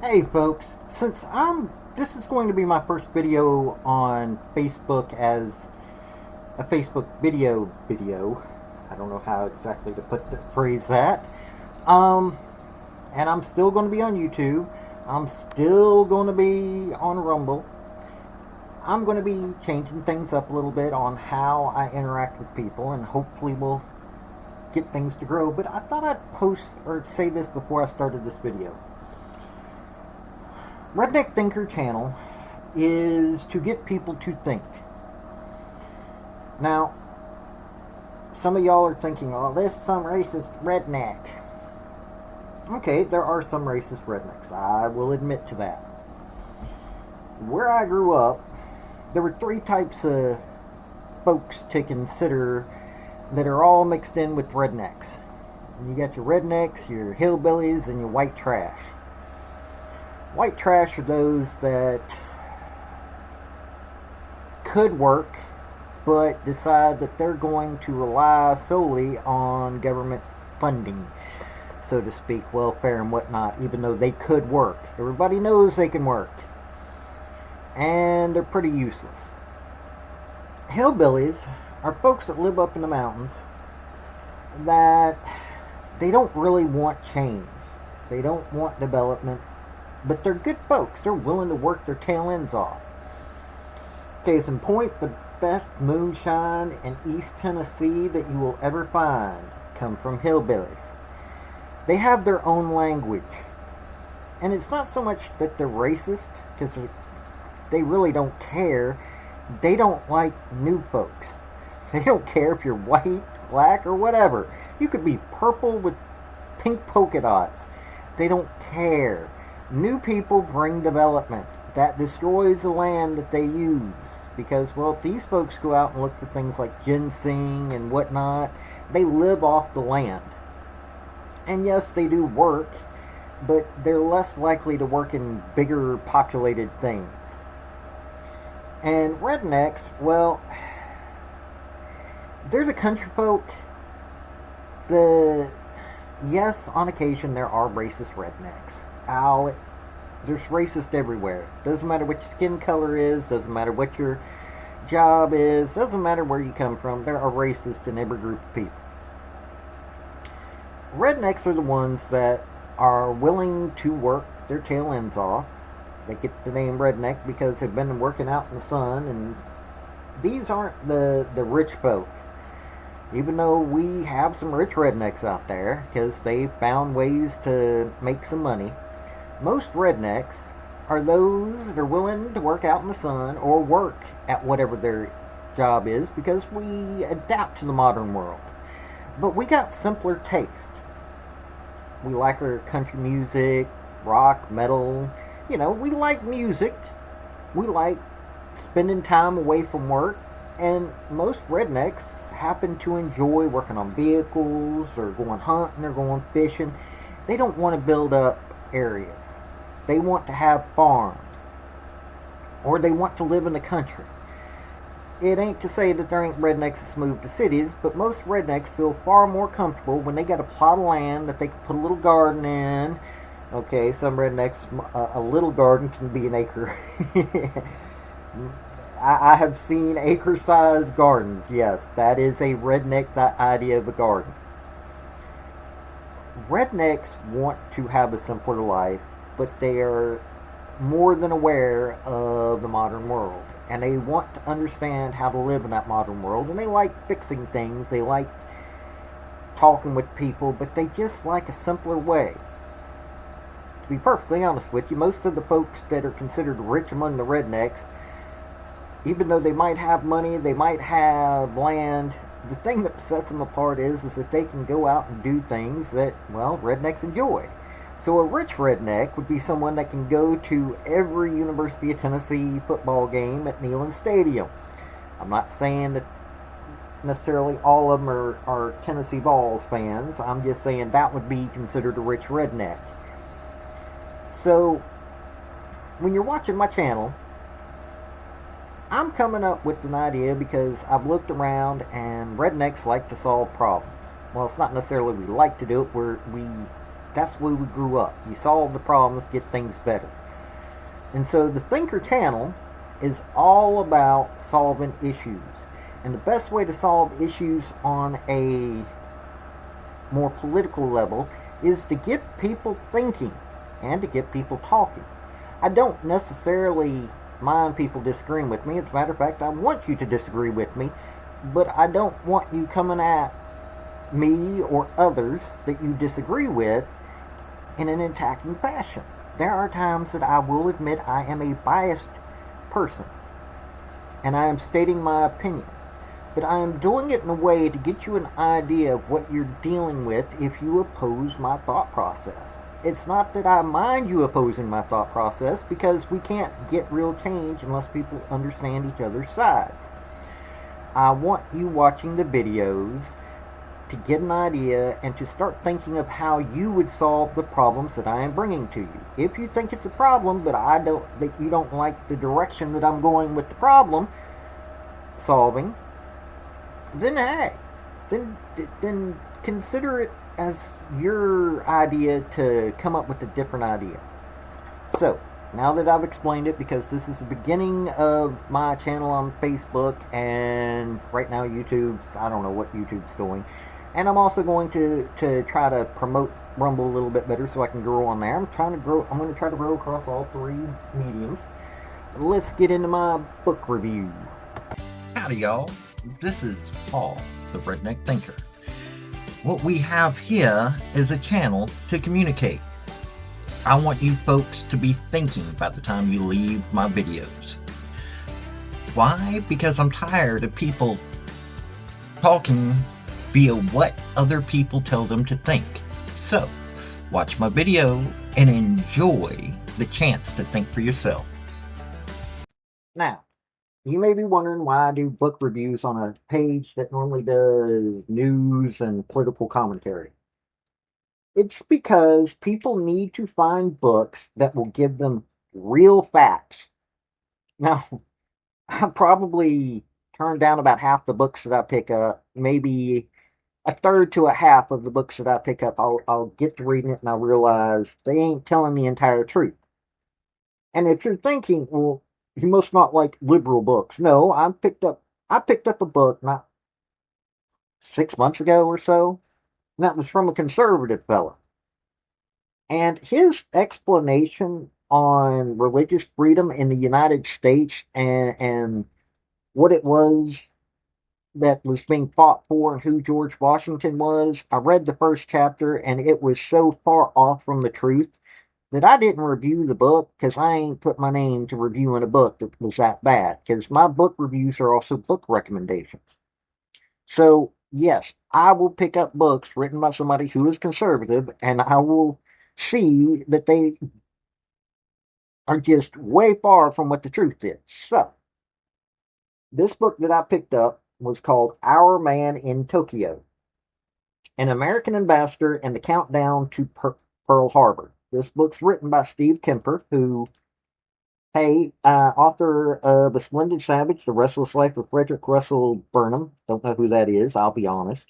Hey folks, since this is going to be my first video on Facebook as a Facebook video. I don't know how exactly to phrase that. Um, and I'm still going to be on YouTube. I'm still going to be on Rumble. I'm going to be changing things up a little bit on how I interact with people, and hopefully we'll get things to grow. But I thought I'd post or say this before I started this video. Redneck Thinker channel is to get people to think. Now, some of y'all are thinking, oh, this is some racist redneck. Okay, there are some racist rednecks. I will admit to that. Where I grew up, there were three types of folks to consider that are all mixed in with rednecks. You got your rednecks, your hillbillies, and your white trash. White trash are those that could work, but decide that they're going to rely solely on government funding, so to speak, welfare and whatnot, even though they could work. Everybody knows they can work. And they're pretty useless. Hillbillies are folks that live up in the mountains that they don't really want change. They don't want development. But they're good folks. They're willing to work their tail ends off. Case in point, the best moonshine in East Tennessee that you will ever find come from hillbillies. They have their own language. And it's not so much that they're racist, because they really don't care. They don't like new folks. They don't care if you're white, black, or whatever. You could be purple with pink polka dots. They don't care. New people bring development. That destroys the land that they use. Because, well, if these folks go out and look for things like ginseng and whatnot, they live off the land. And yes, they do work, but they're less likely to work in bigger populated things. And rednecks, well, they're the country folk. Yes, on occasion there are racist rednecks. There's racist everywhere. Doesn't matter what your skin color is, doesn't matter what your job is, doesn't matter where you come from, there are racists in every group of people. Rednecks are the ones that are willing to work their tail ends off. They get the name redneck because they've been working out in the sun, and these aren't the rich folk. Even though we have some rich rednecks out there because they found ways to make some money, most rednecks are those that are willing to work out in the sun or work at whatever their job is because we adapt to the modern world. But we got simpler taste. We like our country music, rock, metal. You know, we like music. We like spending time away from work. And most rednecks happen to enjoy working on vehicles or going hunting or going fishing. They don't want to build up areas. They want to have farms. Or they want to live in the country. It ain't to say that there ain't rednecks that's moved to cities, but most rednecks feel far more comfortable when they got a plot of land that they can put a little garden in. Okay, some rednecks, a little garden can be an acre. I have seen acre-sized gardens. Yes, that is a redneck idea of a garden. Rednecks want to have a simpler life, but they are more than aware of the modern world. And they want to understand how to live in that modern world. And they like fixing things. They like talking with people, but they just like a simpler way. To be perfectly honest with you, most of the folks that are considered rich among the rednecks, even though they might have money, they might have land, the thing that sets them apart is that they can go out and do things that, well, rednecks enjoy. So a rich redneck would be someone that can go to every University of Tennessee football game at Neyland Stadium. I'm not saying that necessarily all of them are Tennessee Vols fans. I'm just saying that would be considered a rich redneck. So when you're watching my channel, I'm coming up with an idea because I've looked around and rednecks like to solve problems. Well, it's not necessarily we like to do it, we That's the way we grew up. You solve the problems, get things better. And so the Thinker channel is all about solving issues. And the best way to solve issues on a more political level is to get people thinking and to get people talking. I don't necessarily mind people disagreeing with me. As a matter of fact, I want you to disagree with me, but I don't want you coming at me or others that you disagree with in an attacking fashion. There are times that I will admit I am a biased person and I am stating my opinion. But I am doing it in a way to get you an idea of what you're dealing with if you oppose my thought process. It's not that I mind you opposing my thought process, because we can't get real change unless people understand each other's sides. I want you watching the videos to get an idea and to start thinking of how you would solve the problems that I am bringing to you. If you think it's a problem, but that you don't like the direction that I'm going with the problem solving, then hey, then consider it as your idea to come up with a different idea. So, now that I've explained it, because this is the beginning of my channel on Facebook, and right now YouTube, I don't know what YouTube's doing, and I'm also going to try to promote Rumble a little bit better so I can grow on there. I'm going to try to grow across all three mediums. Let's get into my book review. Howdy, y'all. This is Paul, the Redneck Thinker. What we have here is a channel to communicate. I want you folks to be thinking by the time you leave my videos. Why? Because I'm tired of people talking via what other people tell them to think. So, watch my video and enjoy the chance to think for yourself. Now, you may be wondering why I do book reviews on a page that normally does news and political commentary. It's because people need to find books that will give them real facts. Now, I probably turn down about half the books that I pick up. Maybe a third to a half of the books that I pick up, I'll get to reading it and I realize they ain't telling the entire truth. And if you're thinking, well, you must not like liberal books. No, I picked up a book not 6 months ago or so, and that was from a conservative fella. And his explanation on religious freedom in the United States, and what it was that was being fought for and who George Washington was, I read the first chapter and it was so far off from the truth that I didn't review the book, because I ain't put my name to reviewing a book that was that bad, because my book reviews are also book recommendations. So, yes, I will pick up books written by somebody who is conservative, and I will see that they are just way far from what the truth is. So, this book that I picked up was called Our Man in Tokyo, An American Ambassador and the Countdown to Pearl Harbor. This book's written by Steve Kemper, who, hey, author of A Splendid Savage, The Restless Life of Frederick Russell Burnham. Don't know who that is, I'll be honest.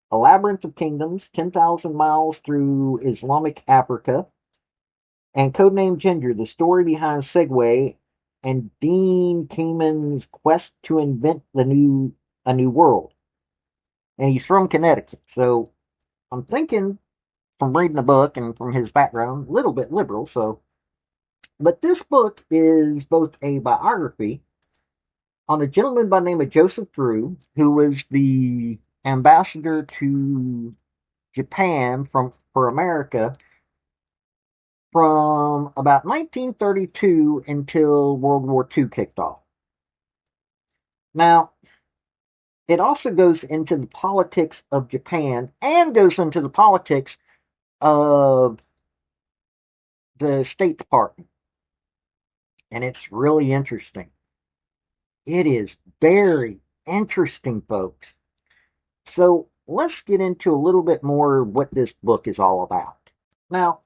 A Labyrinth of Kingdoms, 10,000 Miles Through Islamic Africa, and Codename Ginger, the story behind Segway and Dean Kamen's quest to invent a new world. And he's from Connecticut, so I'm thinking, from reading the book and from his background, a little bit liberal, so. But this book is both a biography on a gentleman by the name of Joseph Drew, who was the ambassador to Japan for America from about 1932 until World War II kicked off. Now, it also goes into the politics of Japan and goes into the politics of the State Department. And it's really interesting. It is very interesting, folks. So let's get into a little bit more what this book is all about. Now,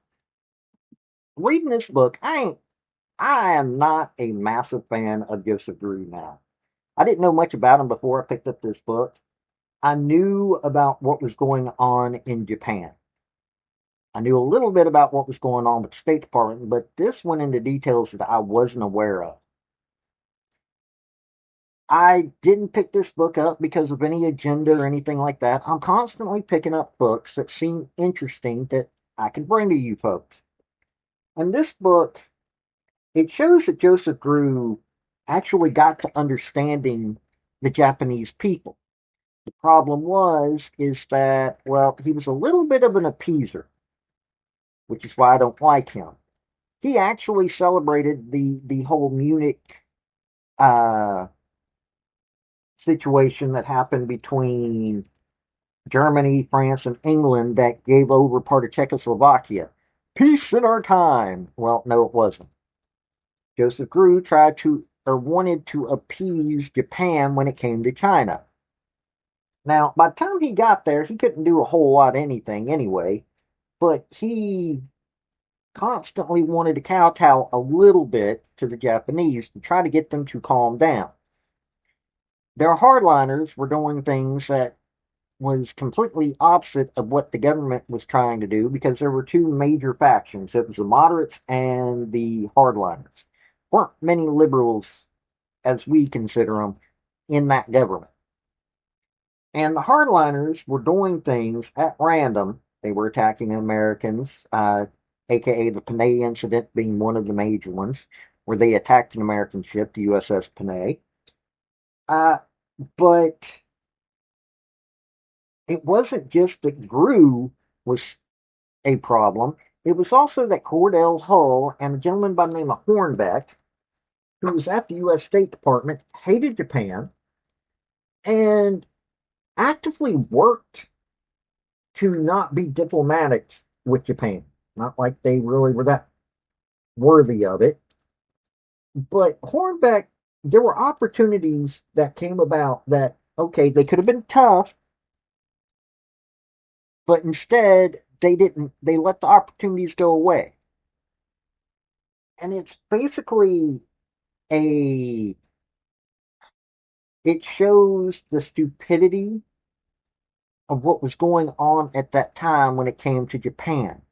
reading this book, I am not a massive fan of Joseph Drew now. I didn't know much about him before I picked up this book. I knew about what was going on in Japan. I knew a little bit about what was going on with the State Department, but this went into details that I wasn't aware of. I didn't pick this book up because of any agenda or anything like that. I'm constantly picking up books that seem interesting that I can bring to you folks. And this book, it shows that Joseph Grew actually got to understanding the Japanese people. The problem is that, well, he was a little bit of an appeaser, which is why I don't like him. He actually celebrated the whole Munich uh, situation that happened between Germany, France, and England that gave over part of Czechoslovakia. Peace in our time. Well, no, it wasn't. Joseph Grew tried to or wanted to appease Japan when it came to China. Now, by the time he got there, he couldn't do a whole lot of anything anyway, but he constantly wanted to kowtow a little bit to the Japanese to try to get them to calm down. Their hardliners were doing things that was completely opposite of what the government was trying to do because there were two major factions. It was the moderates and the hardliners. Weren't many liberals, as we consider them, in that government. And the hardliners were doing things at random. They were attacking Americans, aka the Panay incident being one of the major ones, where they attacked an American ship, the USS Panay. Uh, but it wasn't just that Grew was a problem. It was also that Cordell Hull and a gentleman by the name of Hornbeck, who was at the U.S. State Department, hated Japan and actively worked to not be diplomatic with Japan. Not like they really were that worthy of it. But Hornbeck, there were opportunities that came about that, okay, they could have been tough, but instead they didn't. They let the opportunities go away. And it's basically a it shows the stupidity of what was going on at that time when it came to Japan.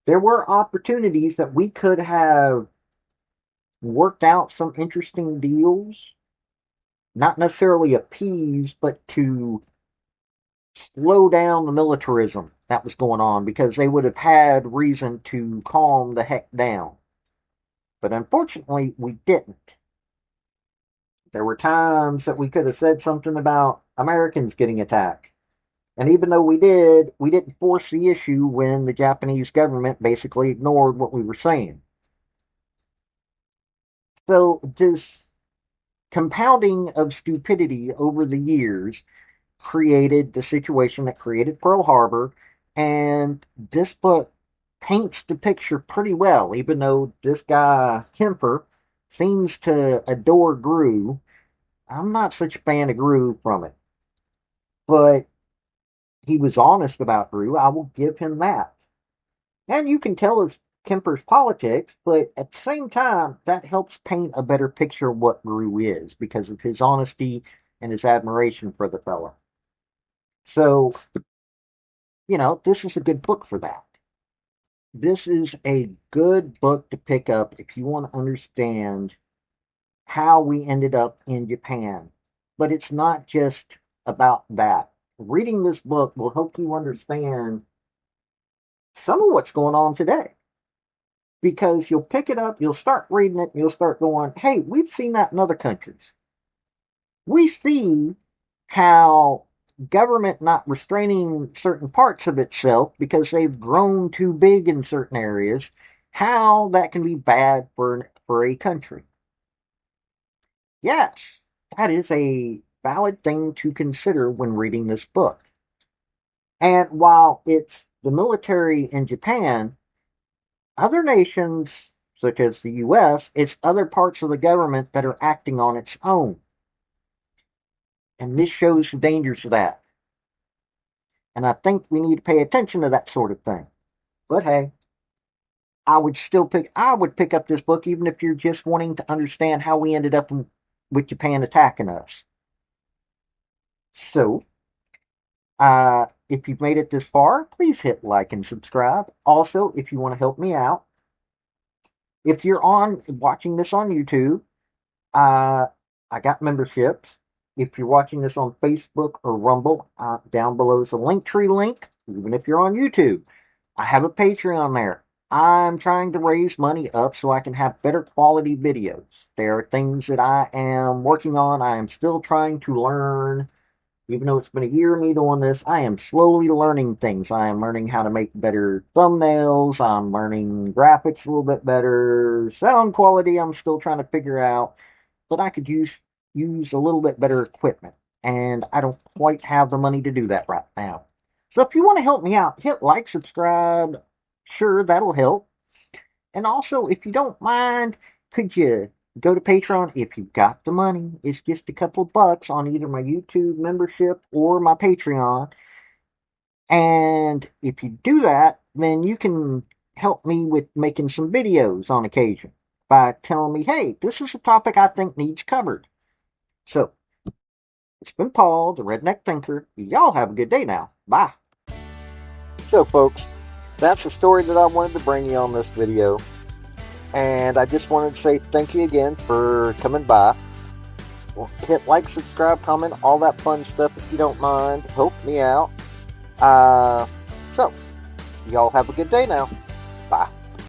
There were opportunities that we could have worked out some interesting deals, not necessarily appease, but to slow down the militarism that was going on because they would have had reason to calm the heck down. But unfortunately, we didn't. There were times that we could have said something about Americans getting attacked. And even though we didn't force the issue when the Japanese government basically ignored what we were saying. So this compounding of stupidity over the years created the situation that created Pearl Harbor. And this book paints the picture pretty well, even though this guy, Kemper, seems to adore Grew. I'm not such a fan of Grew from it. But he was honest about Grew. I will give him that. And you can tell it's Kemper's politics, but at the same time, that helps paint a better picture of what Grew is because of his honesty and his admiration for the fella. So, this is a good book for that. This is a good book to pick up if you want to understand how we ended up in Japan. But it's not just about that. Reading this book will help you understand some of what's going on today. Because you'll pick it up, you'll start reading it, and you'll start going, hey, we've seen that in other countries. We see how government not restraining certain parts of itself because they've grown too big in certain areas, how that can be bad for a country. Yes, that is a valid thing to consider when reading this book. And while it's the military in Japan, other nations, such as the US, it's other parts of the government that are acting on its own. And this shows the dangers of that. And I think we need to pay attention to that sort of thing. But hey, I would pick up this book even if you're just wanting to understand how we ended up with Japan attacking us. So, If you've made it this far, please hit like and subscribe. Also, if you want to help me out, if you're watching this on YouTube, uh, I got memberships. If you're watching this on Facebook or Rumble, down below is a Linktree link. Even if you're on YouTube, I have a Patreon there. I'm trying to raise money up so I can have better quality videos. There are things that I am working on. I am still trying to learn. Even though it's been a year of me doing this, I am slowly learning things. I am learning how to make better thumbnails. I'm learning graphics a little bit better. Sound quality, I'm still trying to figure out. But I could use a little bit better equipment. And I don't quite have the money to do that right now. So if you want to help me out, hit like, subscribe. Sure, that'll help. And also, if you don't mind, could you go to Patreon if you've got the money? It's just a couple bucks on either my YouTube membership or my Patreon. And if you do that, then you can help me with making some videos on occasion by telling me, hey, this is a topic I think needs covered. So, it's been Paul, the Redneck Thinker. Y'all have a good day now. Bye. So, folks, that's the story that I wanted to bring you on this video. And I just wanted to say thank you again for coming by. Hit like, subscribe, comment, all that fun stuff if you don't mind. Help me out. So, y'all have a good day now. Bye.